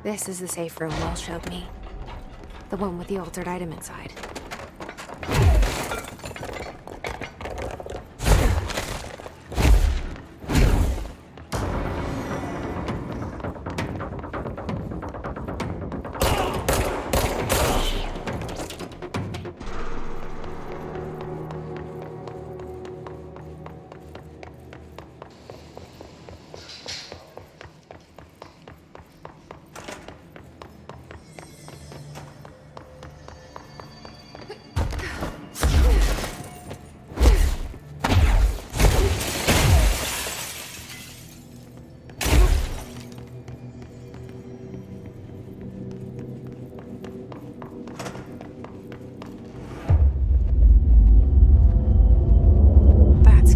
This is the safe room Will showed me. The one with the altered item inside.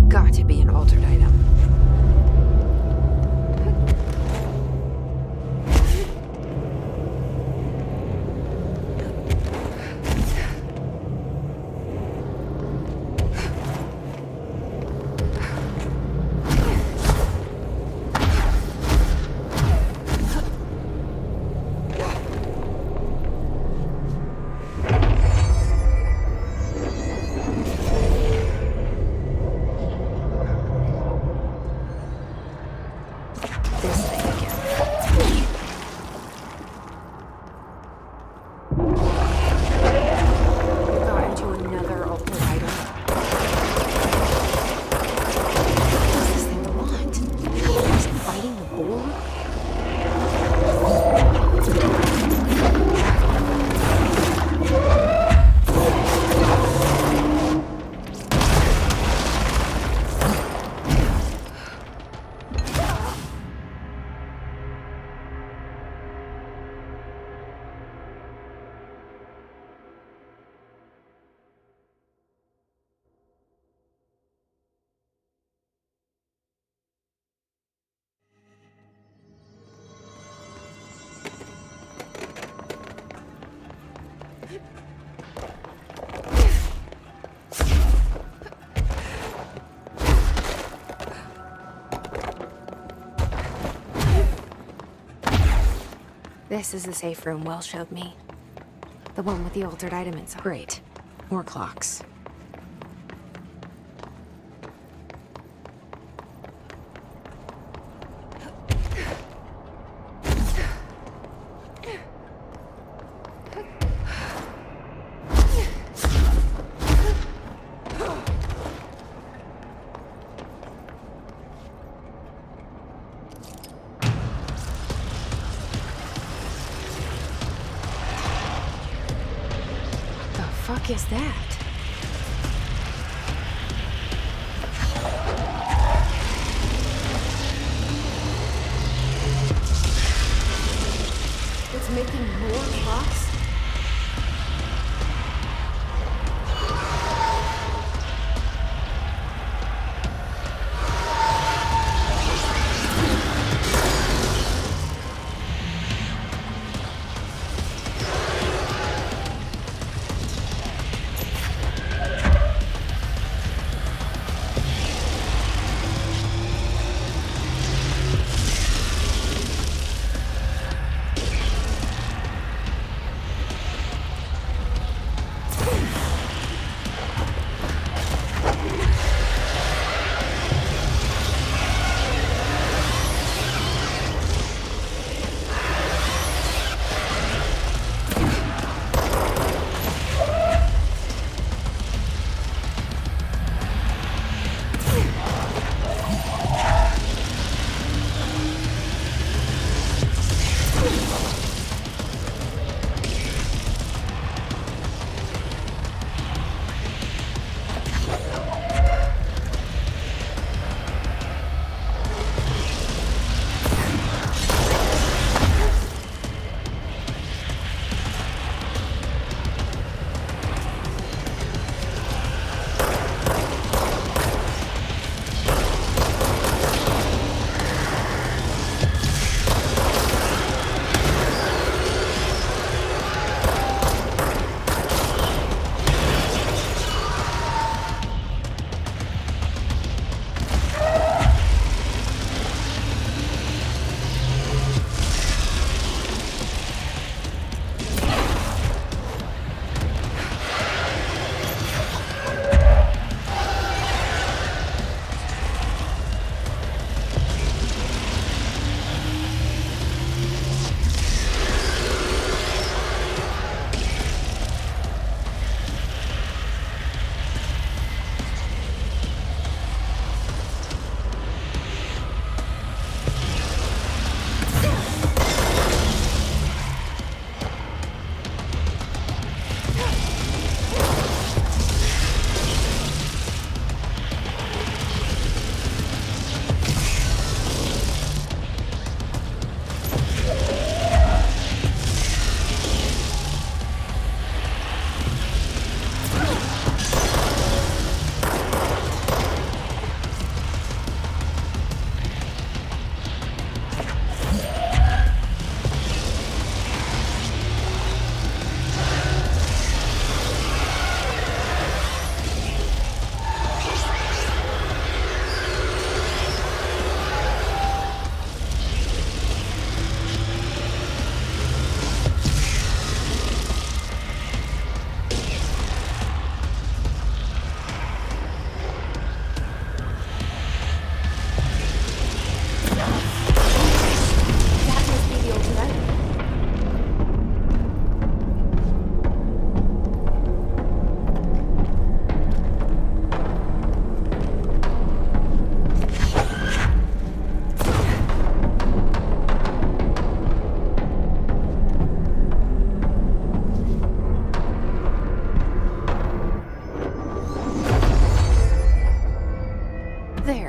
Got to be an altered item. This is the safe room Will showed me. The one with the altered item inside. Great. More clocks. What the fuck is that? It's making more clocks?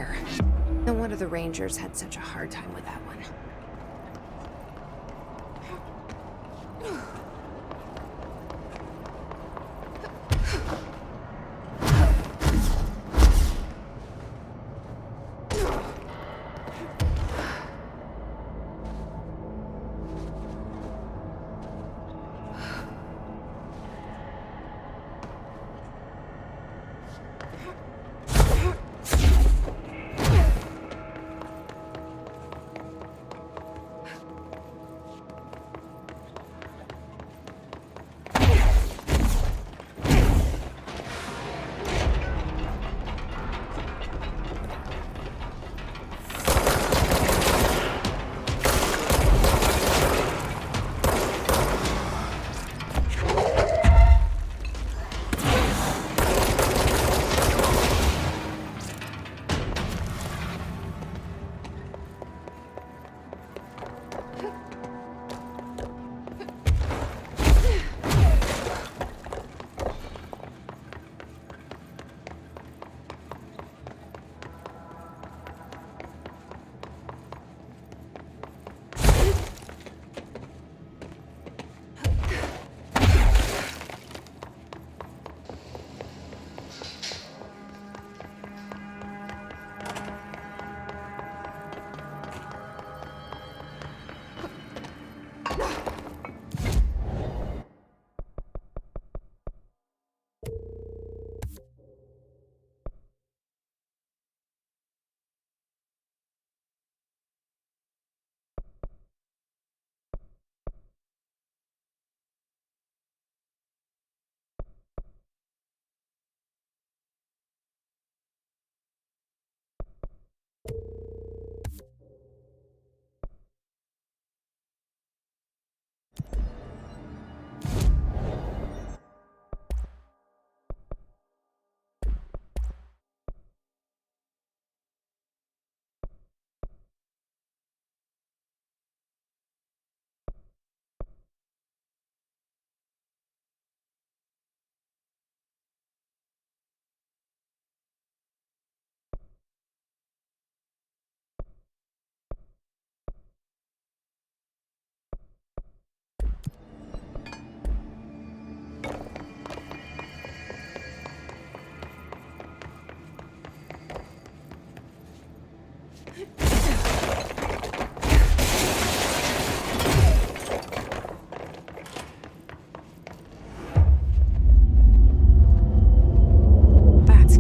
there. No wonder the Rangers had such a hard time with that one.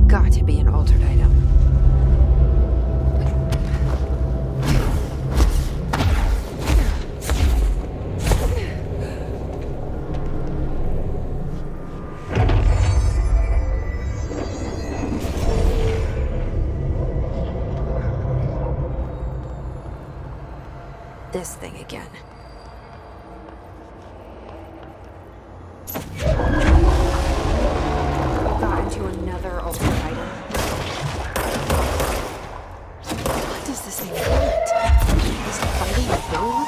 Got to be an altered item. This thing again. Got into another altered item. What does this thing want? Is it fighting a bull?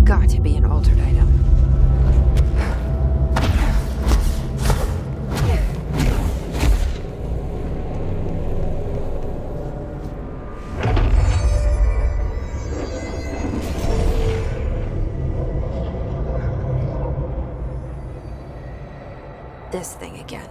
Got to be an altered item. This thing again.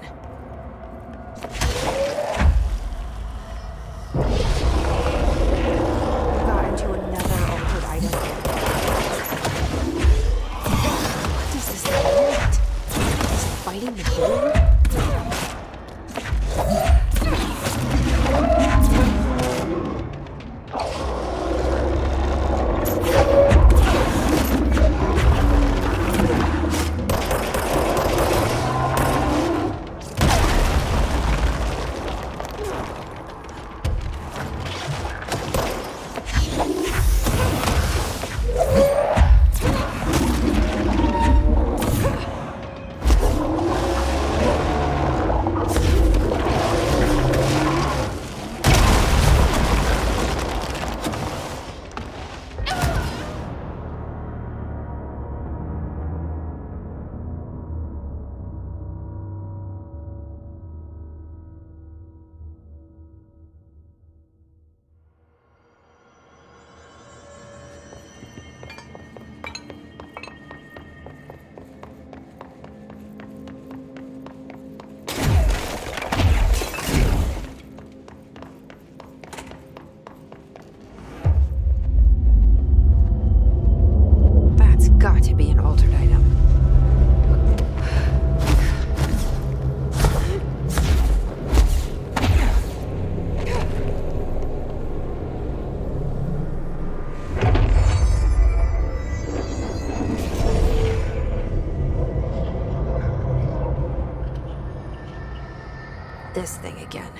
this thing again.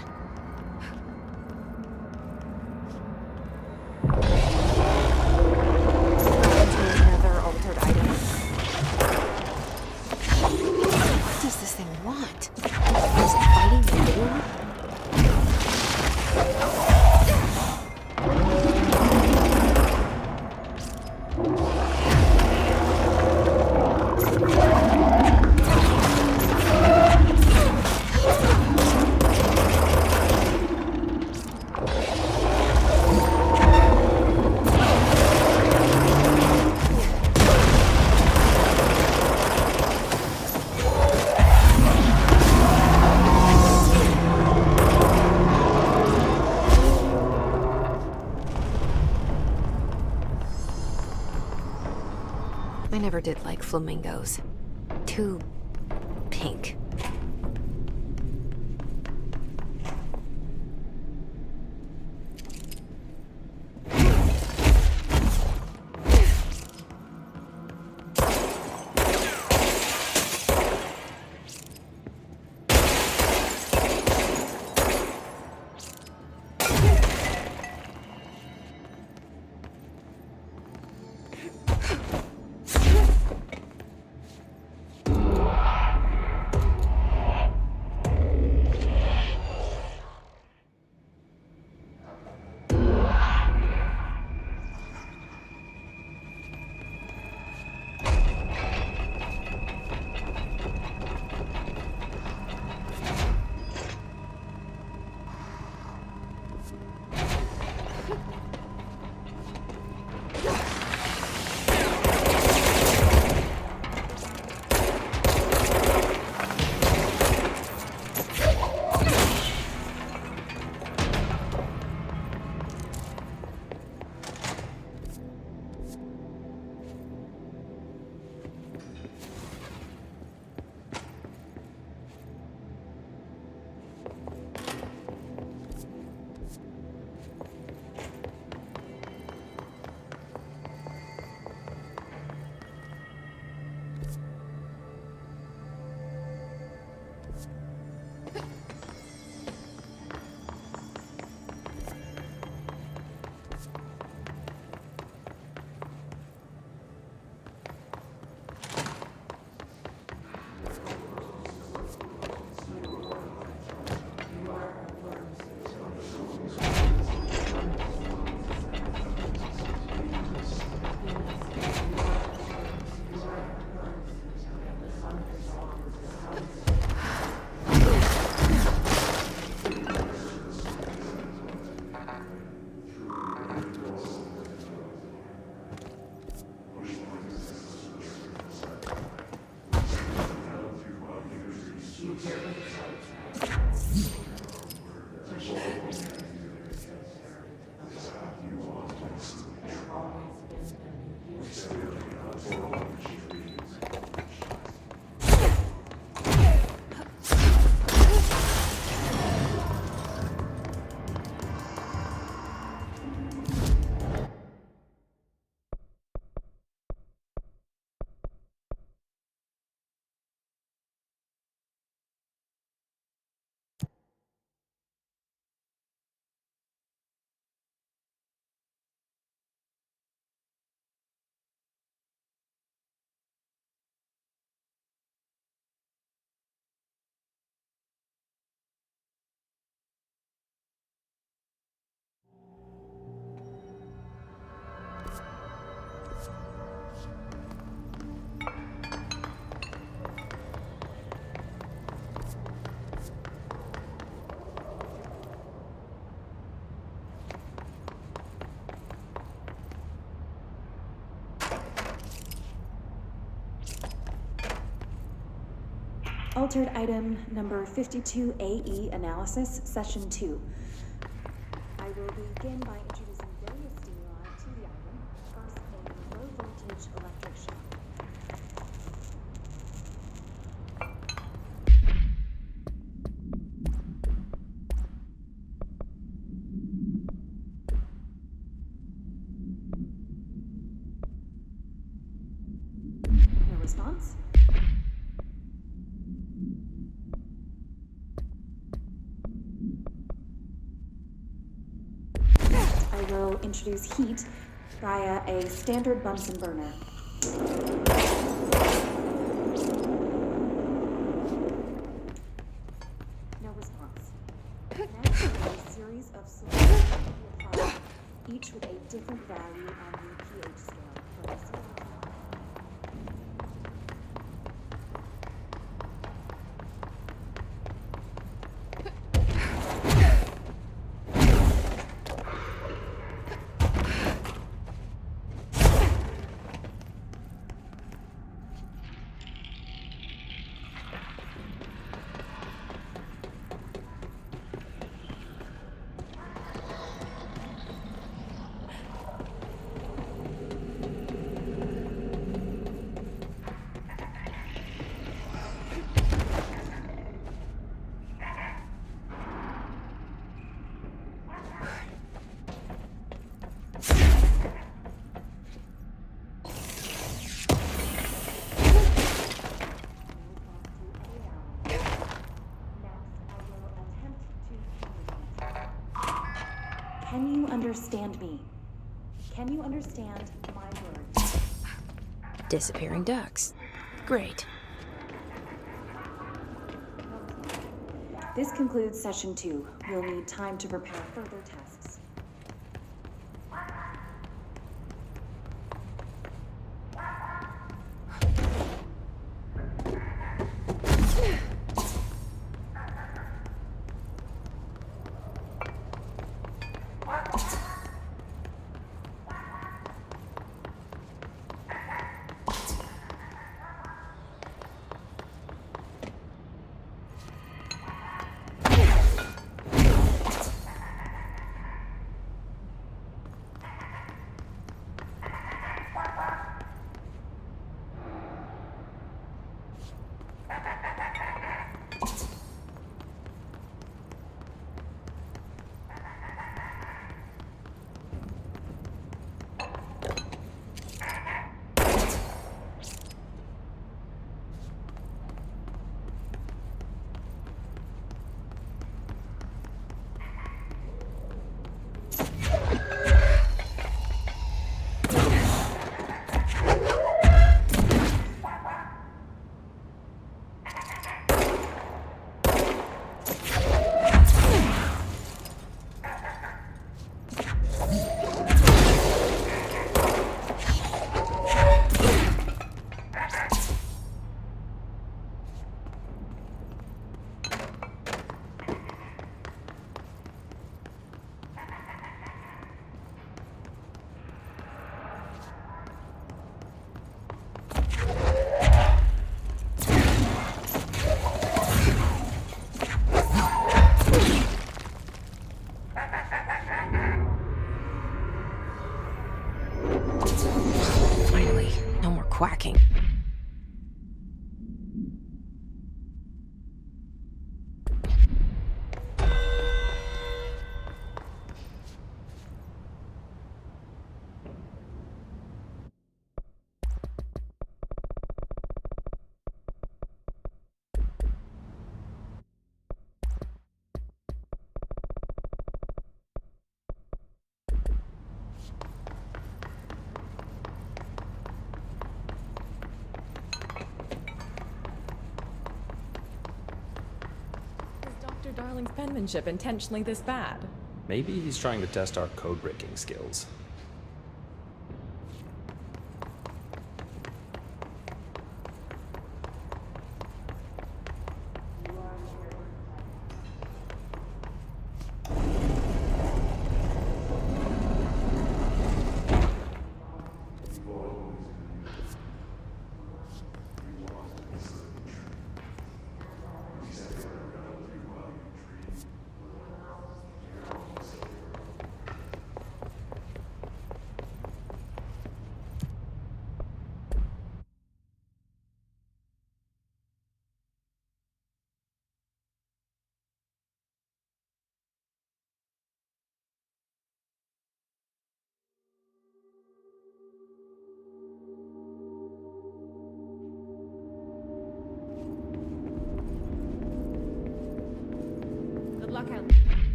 Another altered item. What does this thing want? Is it fighting the war? I never did like flamingos. Too pink. Altered item number 52AE analysis, session 2. I will begin by introducing various stimuli to the item. First, a low voltage electric shock. No response? will introduce heat via a standard Bunsen burner. No response. Next, a series of solutions will be applied, each with a different value on the pH scale from 0 to 1. Can you understand me? Can you understand my words? Disappearing ducks. Great. This concludes session 2. We'll need time to prepare further tests. Finally, no more quacking. Dr. Darling's penmanship intentionally this bad? Maybe he's trying to test our code-breaking skills.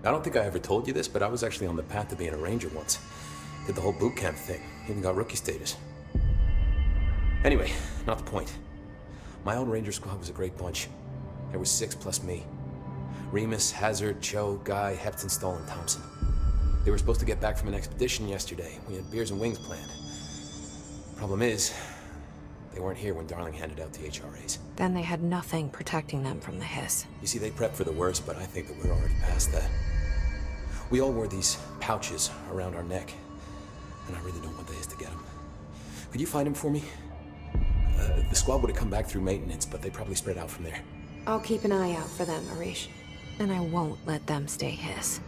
I don't think I ever told you this, but I was actually on the path to being a ranger once. Did the whole boot camp thing. Even got rookie status. Anyway, not the point. My old ranger squad was a great bunch. There was 6 plus me. Remus, Hazard, Cho, Guy, Hepton, Stoll, and Thompson. They were supposed to get back from an expedition yesterday. We had beers and wings planned. Problem is, they weren't here when Darling handed out the HRAs. Then they had nothing protecting them from the hiss. You see, they prepped for the worst, but I think that we're already past that. We all wore these pouches around our neck, and I really don't want the hiss to get them. Could you find them for me? The squad would have come back through maintenance, but they probably spread out from there. I'll keep an eye out for them, Arish. And I won't let them stay hiss.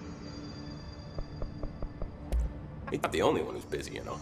You're not the only one who's busy, you know.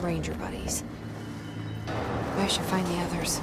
Ranger buddies. I should find the others.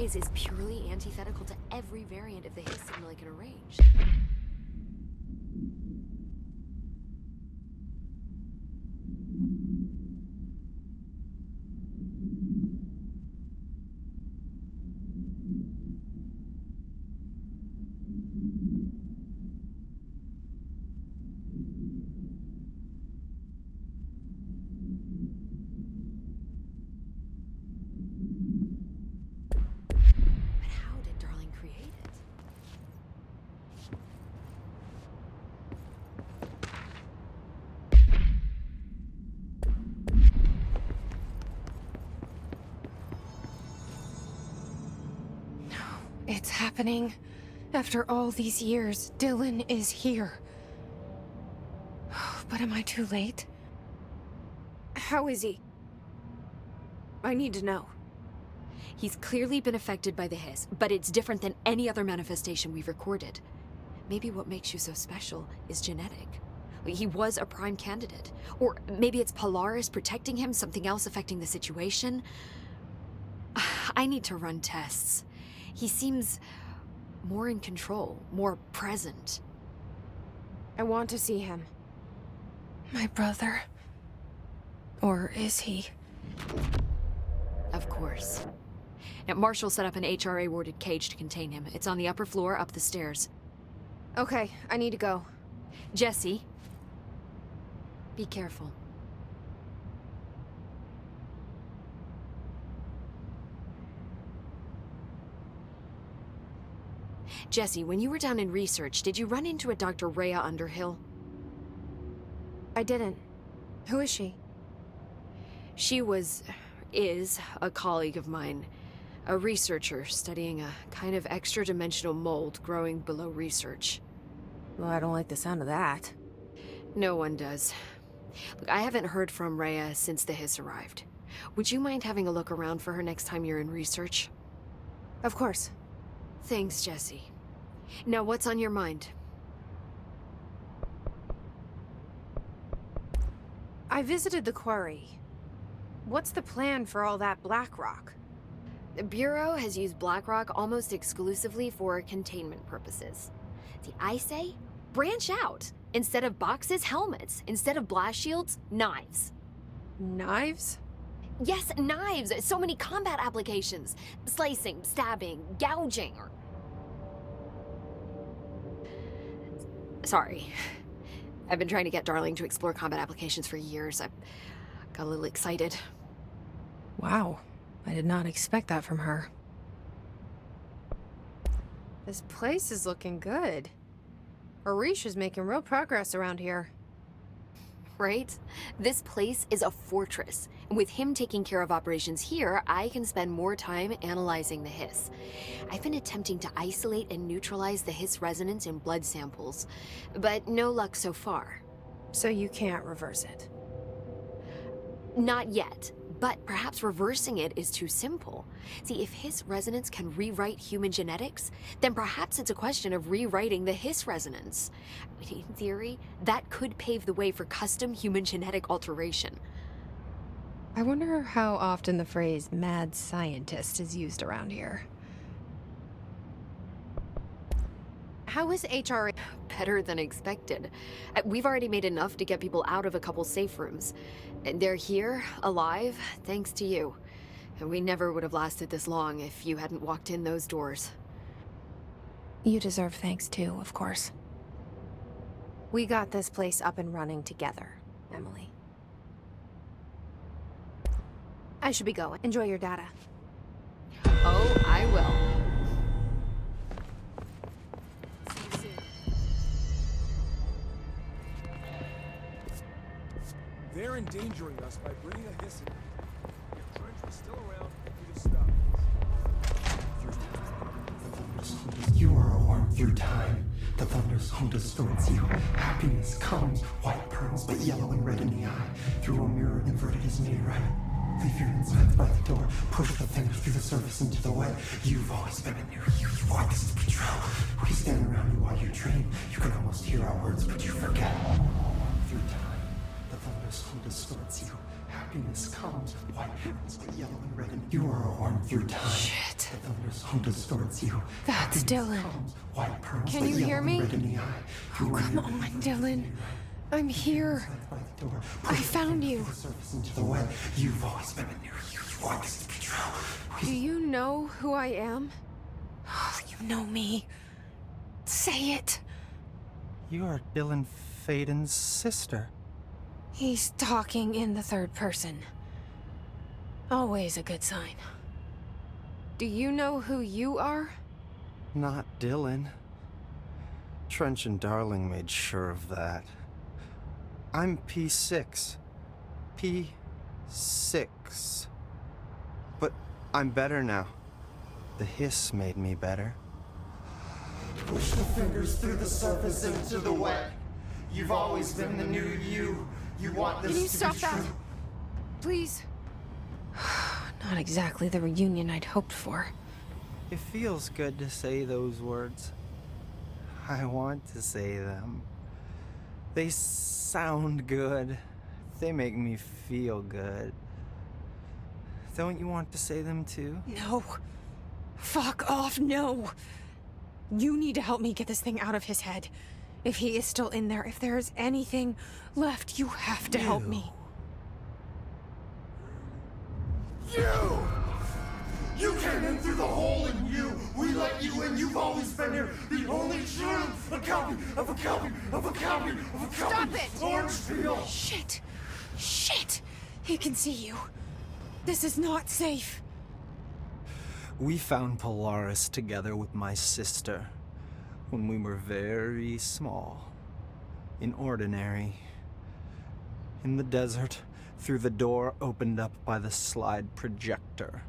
phrase is purely antithetical to every variant of the Hiss signal I can arrange. But how did Darling create it? It's happening. After all these years, Dylan is here. But am I too late? How is he? I need to know. He's clearly been affected by the Hiss, but it's different than any other manifestation we've recorded. Maybe what makes you so special is genetic. He was a prime candidate. Or maybe it's Polaris protecting him, something else affecting the situation. I need to run tests. He seems more in control, more present. I want to see him. My brother. Or is he? Of course. Now, Marshall set up an HRA-warded cage to contain him. It's on the upper floor, up the stairs. Okay, I need to go. Jesse, be careful. Jesse, when you were down in research, did you run into a Dr. Rhea Underhill? I didn't. Who is she? She is a colleague of mine. A researcher studying a kind of extra-dimensional mold growing below research. Well, I don't like the sound of that. No one does. Look, I haven't heard from Rhea since the Hiss arrived. Would you mind having a look around for her next time you're in research? Of course. Thanks, Jesse. Now, what's on your mind? I visited the quarry. What's the plan for all that black rock? The Bureau has used Blackrock almost exclusively for containment purposes. See, I say, branch out. Instead of boxes, helmets. Instead of blast shields, knives. Knives? Yes, knives! So many combat applications. Slicing, stabbing, gouging, or... Sorry. I've been trying to get Darling to explore combat applications for years. I got a little excited. Wow. I did not expect that from her. This place is looking good. Arish is making real progress around here. Right? This place is a fortress. And with him taking care of operations here, I can spend more time analyzing the Hiss. I've been attempting to isolate and neutralize the Hiss resonance in blood samples, but no luck so far. So you can't reverse it? Not yet, but perhaps reversing it is too simple. See, if Hiss resonance can rewrite human genetics, then perhaps it's a question of rewriting the Hiss resonance. I mean, in theory, that could pave the way for custom human genetic alteration. I wonder how often the phrase mad scientist is used around here. How is HRA? Better than expected. We've already made enough to get people out of a couple safe rooms. And they're here, alive, thanks to you. And we never would have lasted this long if you hadn't walked in those doors. You deserve thanks too, of course. We got this place up and running together, Emily. I should be going. Enjoy your data. Oh, I will. See you soon. They're endangering us by bringing a Hiss in. If Trench was still around, we'd have stopped. You are a worm through time. The thunder's home distorts you. Happiness comes, white pearls, but yellow and red in the eye. Through a mirror inverted is made right. Leave your insides by the door. Push the fingers through the surface into the wet. You've always been in there. You want this to patrol. We stand around you while you dream. You can almost hear our words, but you forget. Through time, the thunder's thunderstorm distorts you. Happiness comes, white heavens, but yellow and red, and you are a worm through time. Shit. The thunderstorm distorts you. That's Happiness Dylan. comes, white pearls, Can but you yellow hear and me? red in the eye. Oh, come on, Dylan. I'm here. I found you. Into the wet. You've always been in there. You want this to be true. Do you know who I am? Oh, you know me. Say it. You are Dylan Faden's sister. He's talking in the third person. Always a good sign. Do you know who you are? Not Dylan. Trench and Darling made sure of that. I'm P6. P6. But I'm better now. The hiss made me better. Push the fingers through the surface into the wet. You've always been the new you. You want this Can you to stop be that? true. Please? Not exactly the reunion I'd hoped for. It feels good to say those words. I want to say them. They sound good. They make me feel good. Don't you want to say them too? No. Fuck off, no. You need to help me get this thing out of his head. If he is still in there, if there is anything left, you have to help me. You came in through the hole in you. We let you in. You've always been here. The only truth. A copy of a copy of a copy of a copy. Stop it! Orange peel. Shit. Shit. He can see you. This is not safe. We found Polaris together with my sister when we were very small, in Ordinary, in the desert, through the door opened up by the slide projector.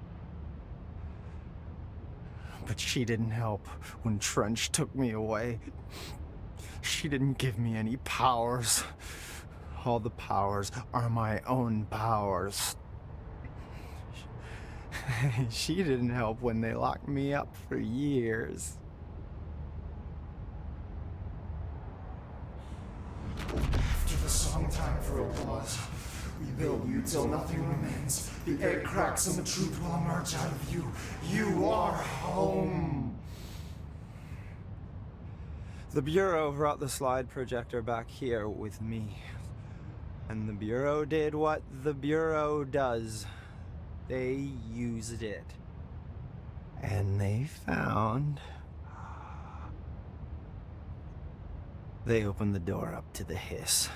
But she didn't help when Trench took me away. She didn't give me any powers. All the powers are my own powers. She didn't help when they locked me up for years. After the song, time for applause. We build you till nothing remains. The egg cracks and the truth will emerge out of you. You are home. The Bureau brought the slide projector back here with me. And the Bureau did what the Bureau does. They used it. And they found... They opened the door up to the hiss.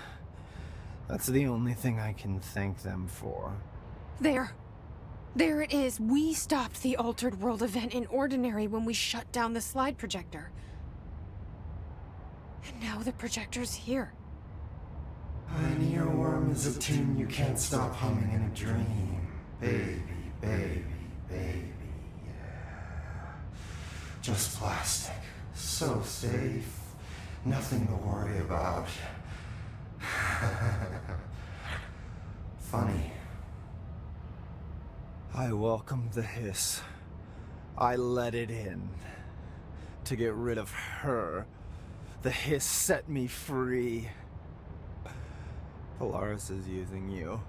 That's the only thing I can thank them for. There. There it is. We stopped the Altered World event in Ordinary when we shut down the slide projector. And now the projector's here. An earworm is a tune you can't stop humming in a dream. Baby, baby, baby, yeah. Just plastic. So safe. Nothing to worry about. Funny. I welcomed the hiss. I let it in. To get rid of her. The hiss set me free. Polaris is using you.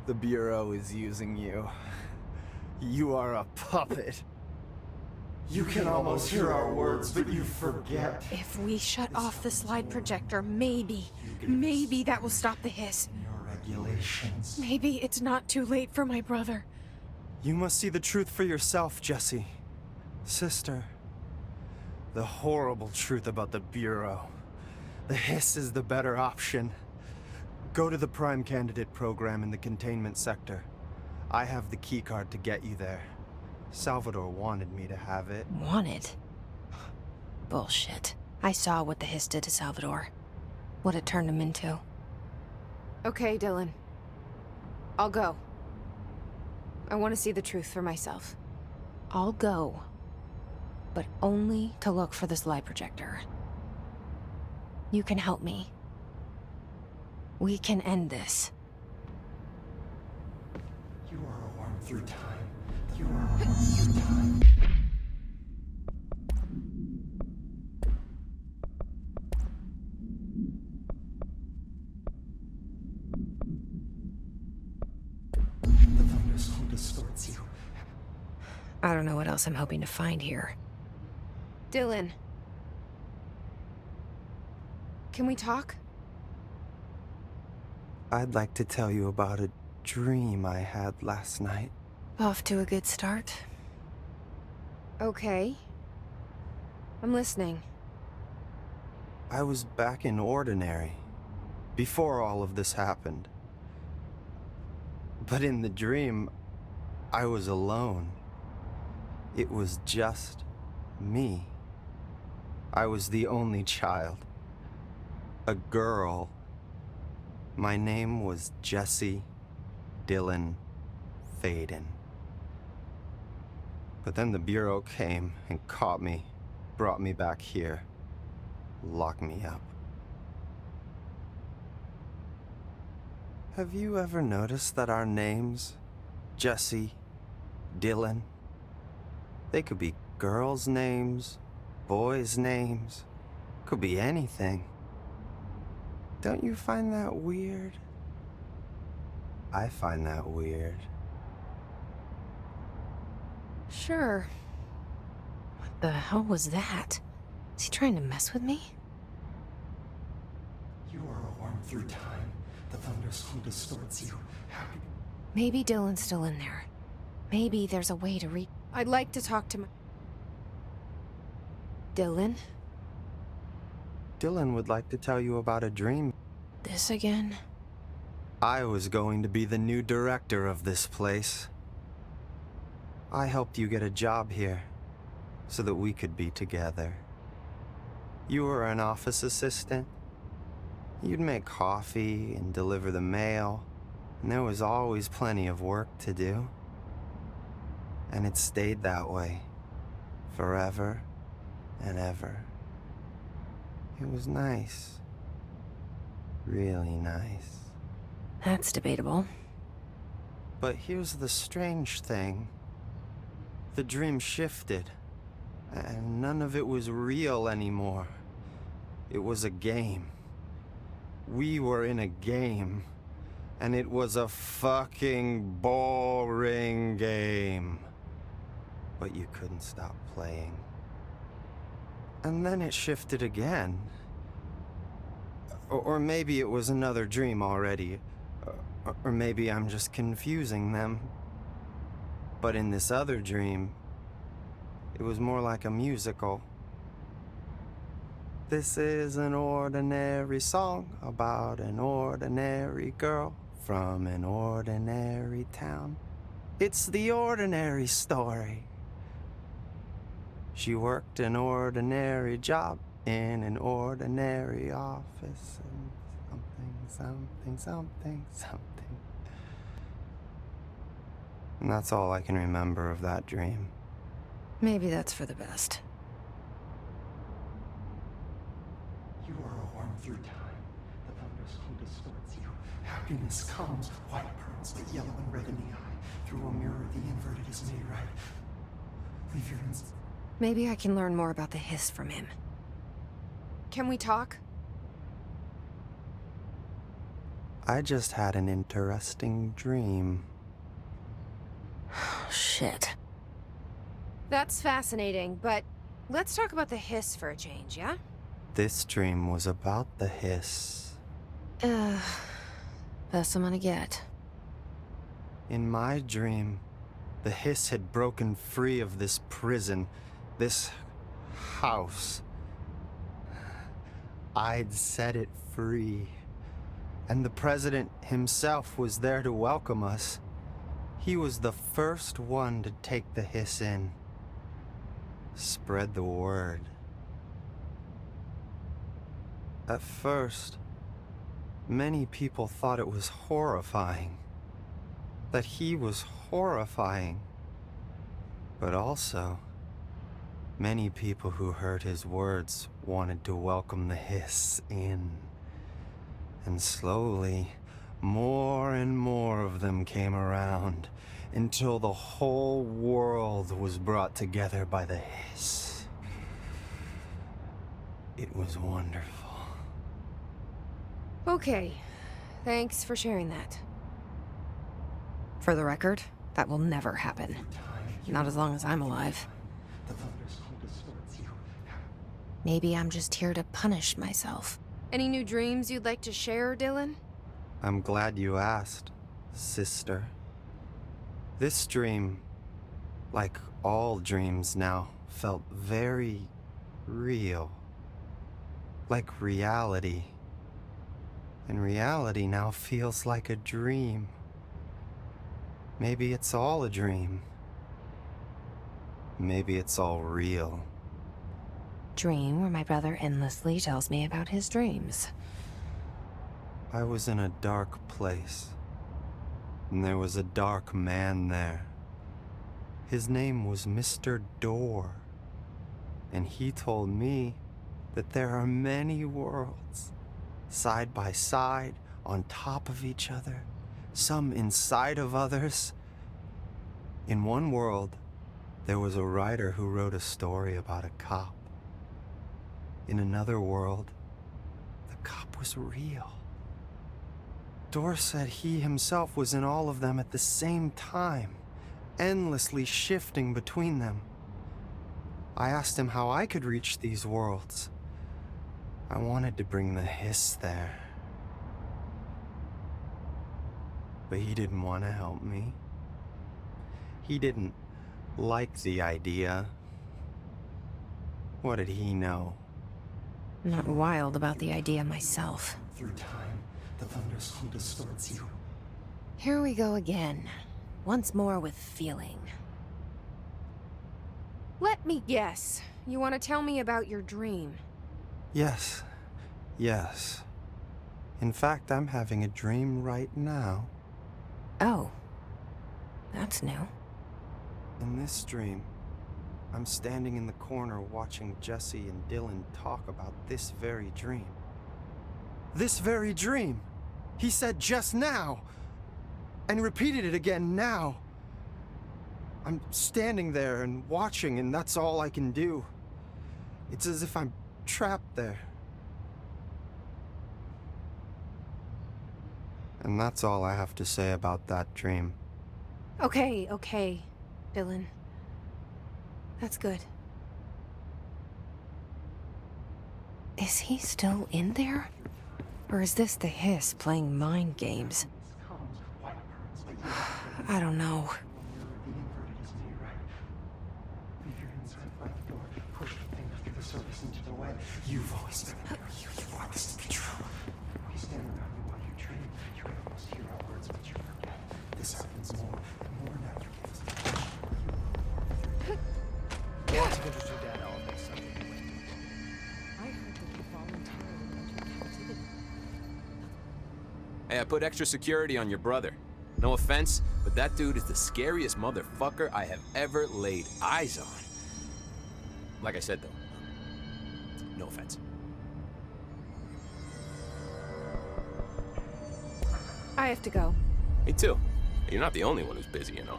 The Bureau is using you. You are a puppet. You can almost hear our words, but you forget. If we shut off the slide projector, maybe that will stop the hiss. Your regulations. Maybe it's not too late for my brother. You must see the truth for yourself, Jesse. Sister. The horrible truth about the Bureau. The hiss is the better option. Go to the Prime Candidate program in the containment sector. I have the keycard to get you there. Salvador wanted me to have it. Wanted? Bullshit. I saw what the hiss did to Salvador. What it turned him into. Okay, Dylan. I'll go. I want to see the truth for myself. I'll go. But only to look for the slide projector. You can help me. We can end this. You are a worm through time. You are a worm through time. I don't know what else I'm hoping to find here. Dylan. Can we talk? I'd like to tell you about a dream I had last night. Off to a good start. Okay. I'm listening. I was back in Ordinary, before all of this happened. But in the dream, I was alone. It was just me. I was the only child. A girl. My name was Jesse Dylan Faden. But then the Bureau came and caught me, brought me back here, locked me up. Have you ever noticed that our names, Jesse, Dylan, they could be girls' names, boys' names, could be anything. Don't you find that weird? I find that weird. Sure. What the hell was that? Is he trying to mess with me? You are a worm through time. The thunderstorm distorts you. Happy. Maybe Dylan's still in there. Maybe there's a way to reach. I'd like to talk to my... Dylan? Dylan would like to tell you about a dream. This again? I was going to be the new director of this place. I helped you get a job here, so that we could be together. You were an office assistant. You'd make coffee and deliver the mail, and there was always plenty of work to do. And it stayed that way, forever and ever. It was nice. Really nice. That's debatable. But here's the strange thing. The dream shifted, and none of it was real anymore. It was a game. We were in a game, and it was a fucking boring game. But you couldn't stop playing. And then it shifted again. Or maybe it was another dream already. Or maybe I'm just confusing them. But in this other dream, it was more like a musical. This is an ordinary song about an ordinary girl from an ordinary town. It's the ordinary story. She worked an ordinary job in an ordinary office and something. And that's all I can remember of that dream. Maybe that's for the best. You are a worm through time. The thunderstorm distorts you. Happiness comes, white pearls, but yellow and red in the eye. Through a mirror, the inverted is made right. Leave your Maybe I can learn more about the hiss from him. Can we talk? I just had an interesting dream. Shit. That's fascinating, but let's talk about the hiss for a change, yeah? This dream was about the hiss. Best I'm gonna get. In my dream, the hiss had broken free of this prison, this house. I'd set it free. And the president himself was there to welcome us. He was the first one to take the hiss in. Spread the word. At first, many people thought it was horrifying. That he was horrifying. But also, many people who heard his words wanted to welcome the hiss in. And slowly, more and more of them came around, until the whole world was brought together by the hiss. It was wonderful. Okay. Thanks for sharing that. For the record, that will never happen. time, Not as long as I'm alive. The thunderstorm distorts you. Maybe I'm just here to punish myself. Any new dreams you'd like to share, Dylan? I'm glad you asked, sister. This dream, like all dreams now, felt very real. Like reality. And reality now feels like a dream. Maybe it's all a dream. Maybe it's all real. Dream where my brother endlessly tells me about his dreams. I was in a dark place, and there was a dark man there. His name was Mr. Door, and he told me that there are many worlds, side by side, on top of each other, some inside of others. In one world, there was a writer who wrote a story about a cop. In another world, the cop was real. Door said he himself was in all of them at the same time, endlessly shifting between them. I asked him how I could reach these worlds. I wanted to bring the hiss there. But he didn't want to help me. He didn't like the idea. What did he know? I'm not wild about the idea myself. Through time, the thunderstorm distorts you. Here we go again. Once more with feeling. Let me guess. You want to tell me about your dream? Yes. In fact, I'm having a dream right now. Oh. That's new. In this dream, I'm standing in the corner watching Jesse and Dylan talk about this very dream. This very dream! He said just now! And repeated it again now! I'm standing there and watching, and that's all I can do. It's as if I'm trapped there. And that's all I have to say about that dream. Okay, Dylan. That's good. Is he still in there? Or is this the hiss playing mind games? I don't know. You've always been there. You want this to be true. We stand around you while you dream. You can almost hear our words, but you forget. This happens more and more now. You give us Lots of interesting data on this subject. I heard that he voluntarily entered captivity. Hey, I put extra security on your brother. No offense, but that dude is the scariest motherfucker I have ever laid eyes on. Like I said, though, no offense. I have to go. Me too. You're not the only one who's busy, you know.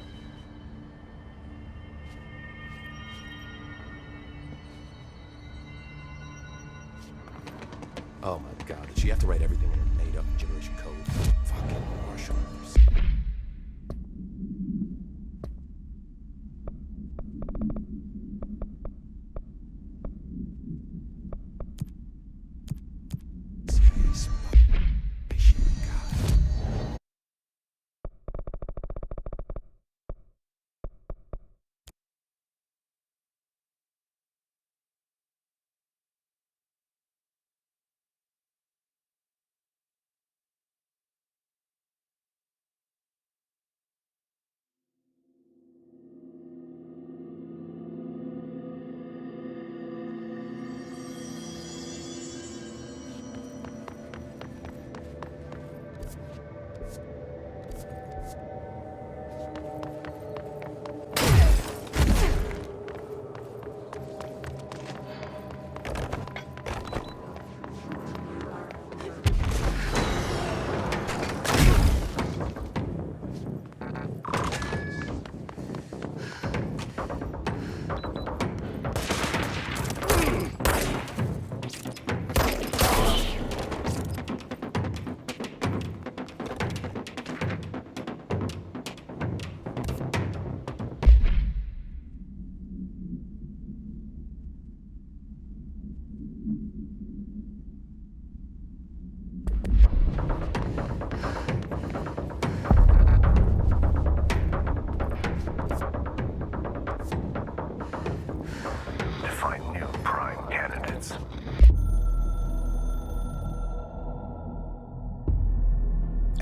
Oh my god, did she have to write everything in her made-up gibberish code? Fucking Marshall.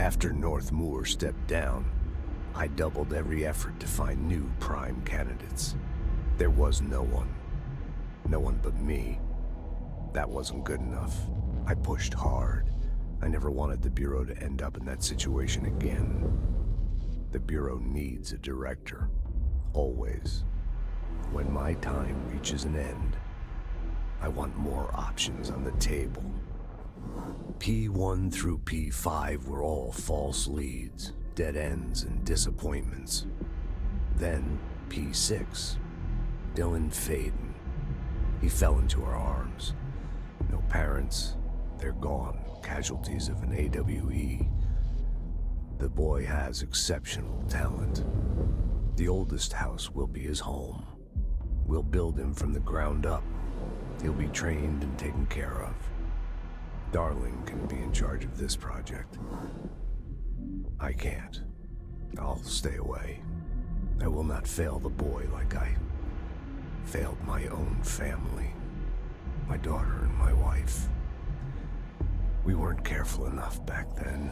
After North Moore stepped down, I doubled every effort to find new prime candidates. There was no one. No one but me. That wasn't good enough. I pushed hard. I never wanted the Bureau to end up in that situation again. The Bureau needs a director. Always. When my time reaches an end, I want more options on the table. P1 through P5 were all false leads, dead ends, and disappointments. Then P6, Dylan Faden. He fell into our arms. No parents, they're gone, casualties of an AWE. The boy has exceptional talent. The oldest house will be his home. We'll build him from the ground up. He'll be trained and taken care of. Darling can be in charge of this project. I can't. I'll stay away. I will not fail the boy like I failed my own family. My daughter and my wife. We weren't careful enough back then.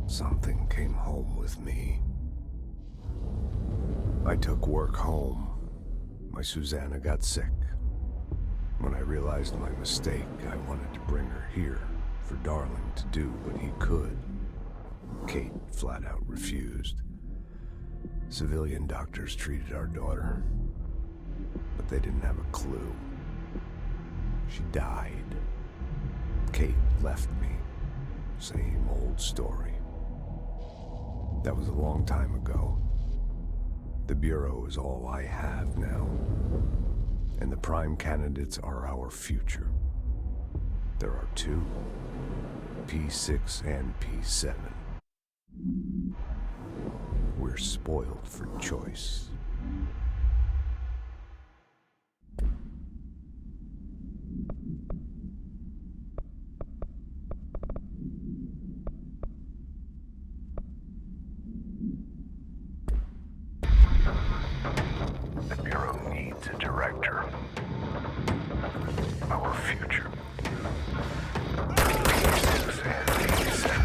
Something came home with me. I took work home. My Susanna got sick. When I realized my mistake, I wanted to bring her here for Darling to do what he could. Kate flat out refused. Civilian doctors treated our daughter, but they didn't have a clue. She died. Kate left me. Same old story. That was a long time ago. The Bureau is all I have now. And the prime candidates are our future. There are two, P6 and P7. We're spoiled for choice. The Bureau needs a director. Our future. P6 and P7.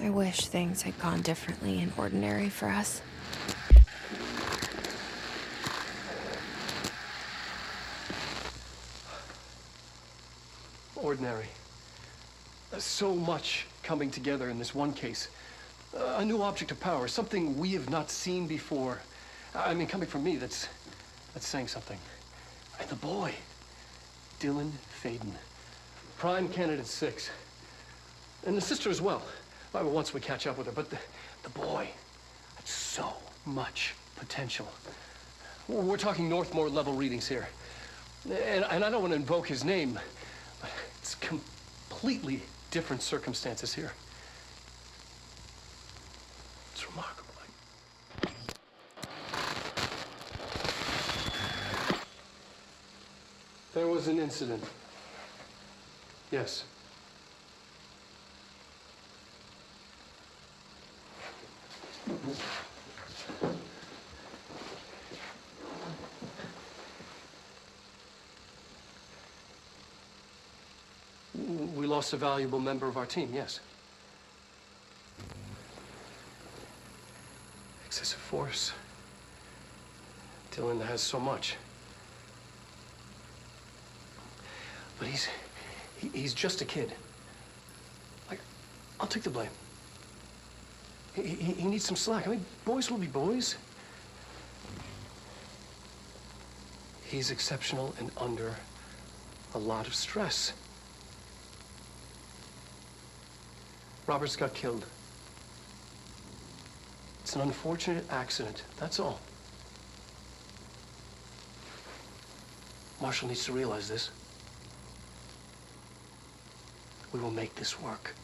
I wish things had gone differently in Ordinary for us. Ordinary. So much coming together in this one case. A new object of power, something we have not seen before. I mean, coming from me, that's saying something. And the boy, Dylan Faden, prime candidate 6. And the sister as well. Well, once we catch up with her, but the boy, that's so much potential. We're talking Northmore level readings here. And I don't want to invoke his name, but it's completely different circumstances here. It's remarkable. There was an incident. Yes. We lost a valuable member of our team, yes. Excessive force. Dylan has so much. But he's just a kid. Like, I'll take the blame. He needs some slack. I mean, boys will be boys. He's exceptional and under a lot of stress. Roberts got killed. It's an unfortunate accident, that's all. Marshall needs to realize this. We will make this work.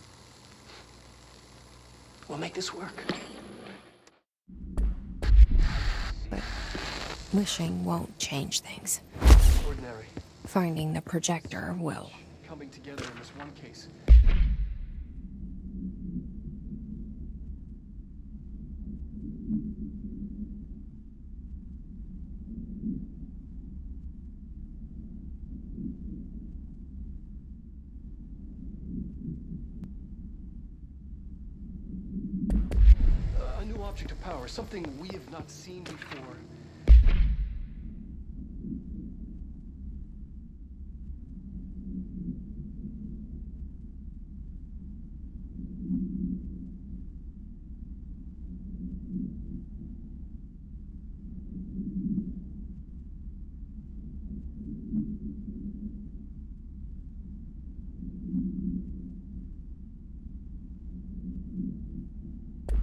We'll make this work. But wishing won't change things. Ordinary. Finding the projector will. Coming together in this one case. A new object of power, something we have not seen before.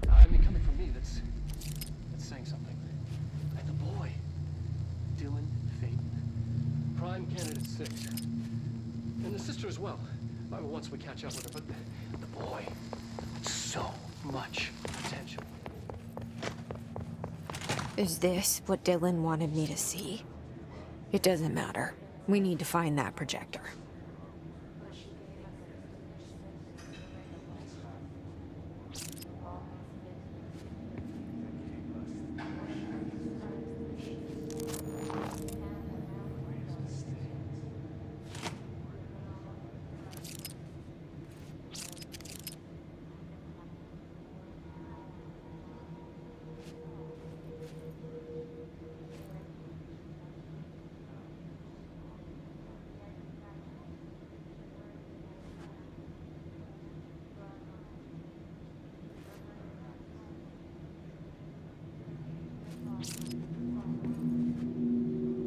I mean, coming from me, that's saying something. And the boy, Dylan Faden, prime candidate 6. And the sister as well. Once we catch up with her, but the boy, so much potential. Is this what Dylan wanted me to see? It doesn't matter. We need to find that projector.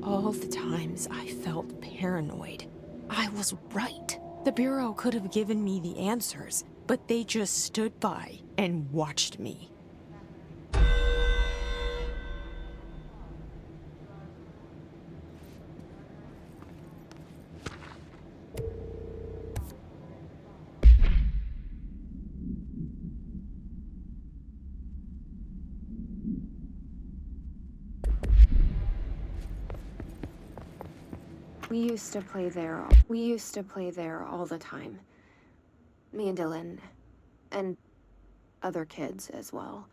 All the times I felt paranoid, I was right. The Bureau could have given me the answers, but they just stood by and watched me. We used to play there all the time. Me and Dylan, and other kids as well.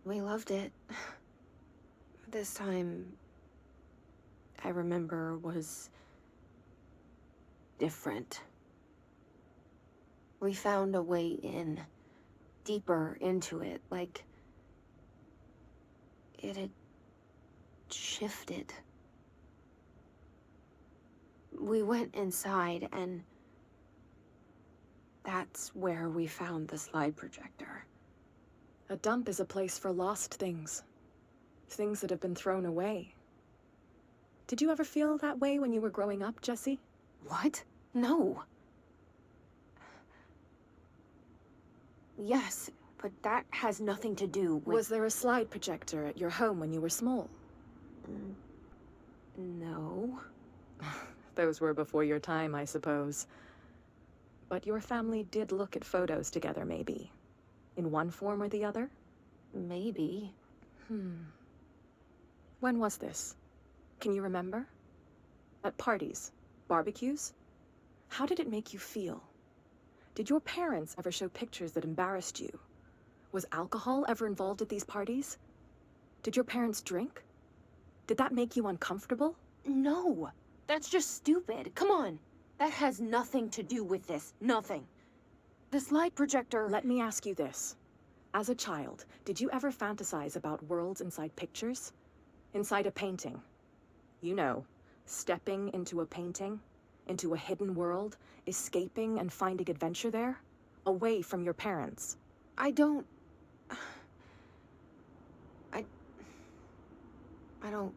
We loved it. This time, I remember, was different. We found a way in. Deeper into it, like... it had... shifted. We went inside, and... that's where we found the slide projector. A dump is a place for lost things. Things that have been thrown away. Did you ever feel that way when you were growing up, Jesse? What? No. Yes, but that has nothing to do with... Was there a slide projector at your home when you were small? No. Those were before your time, I suppose. But your family did look at photos together, maybe? In one form or the other? Maybe. When was this? Can you remember? At parties? Barbecues? How did it make you feel? Did your parents ever show pictures that embarrassed you? Was alcohol ever involved at these parties? Did your parents drink? Did that make you uncomfortable? No! That's just stupid. Come on. That has nothing to do with this. Nothing. The slide projector... Let me ask you this. As a child, did you ever fantasize about worlds inside pictures? Inside a painting? You know, stepping into a painting, into a hidden world, escaping and finding adventure there, away from your parents. I don't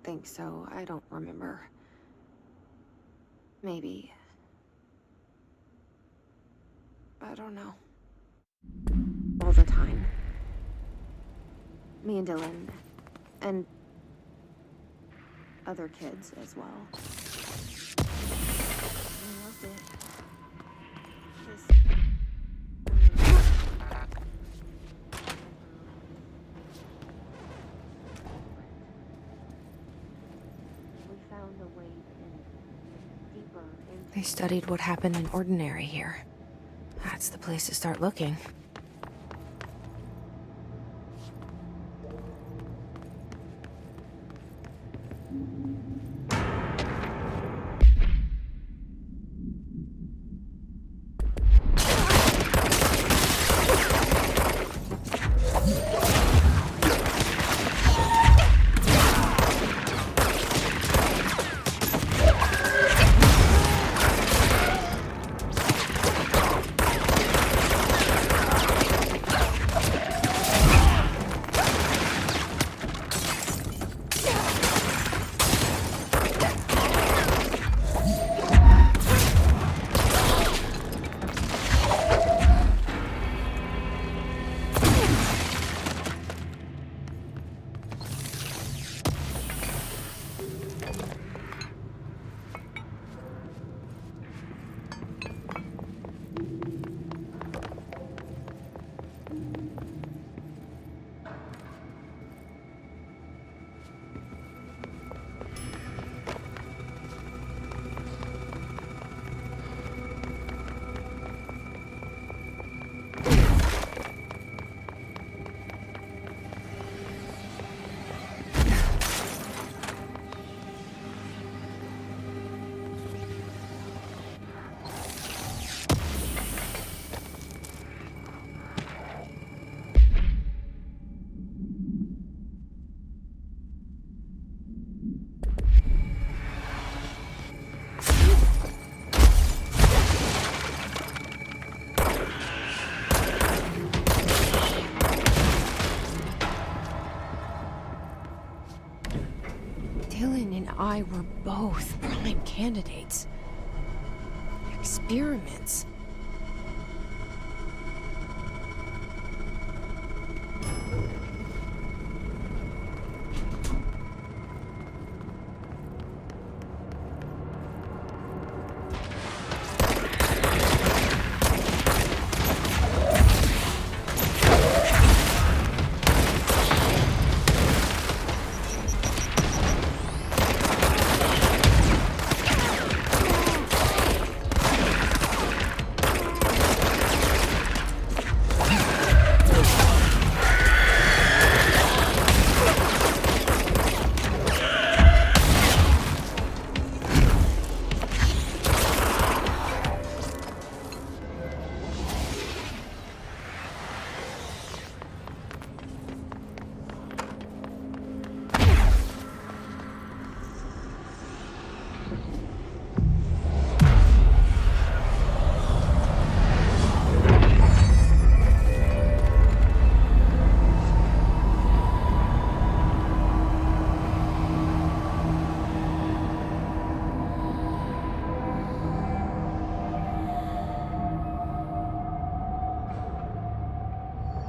think so. I don't remember. Maybe. I don't know. All the time. Me and Dylan. And other kids as well. We loved it. They studied what happened in Ordinary here. That's the place to start looking. I were both prime candidates. Experiments.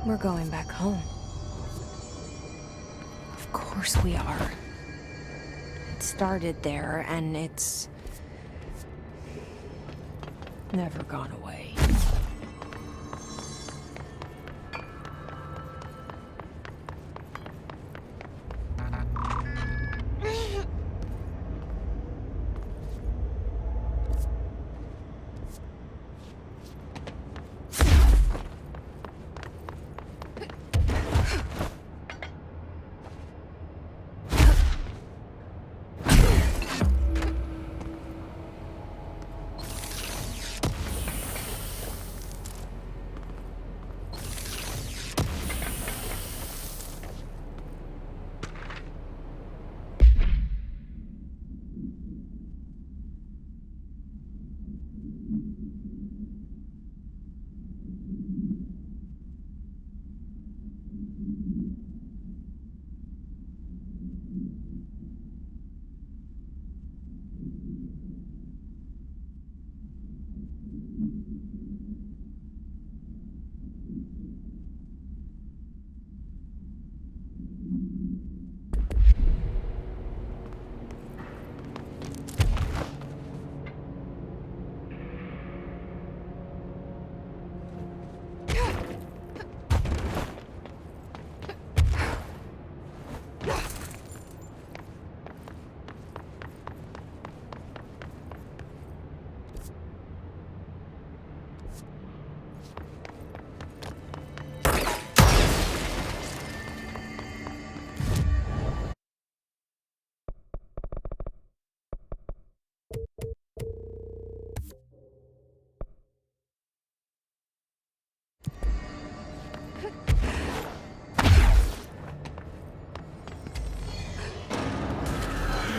We're going back home. Of course we are. It started there, and it's never gone away.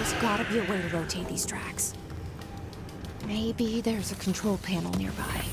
There's gotta be a way to rotate these tracks. Maybe there's a control panel nearby.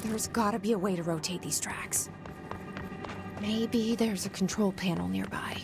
There's gotta be a way to rotate these tracks. Maybe there's a control panel nearby.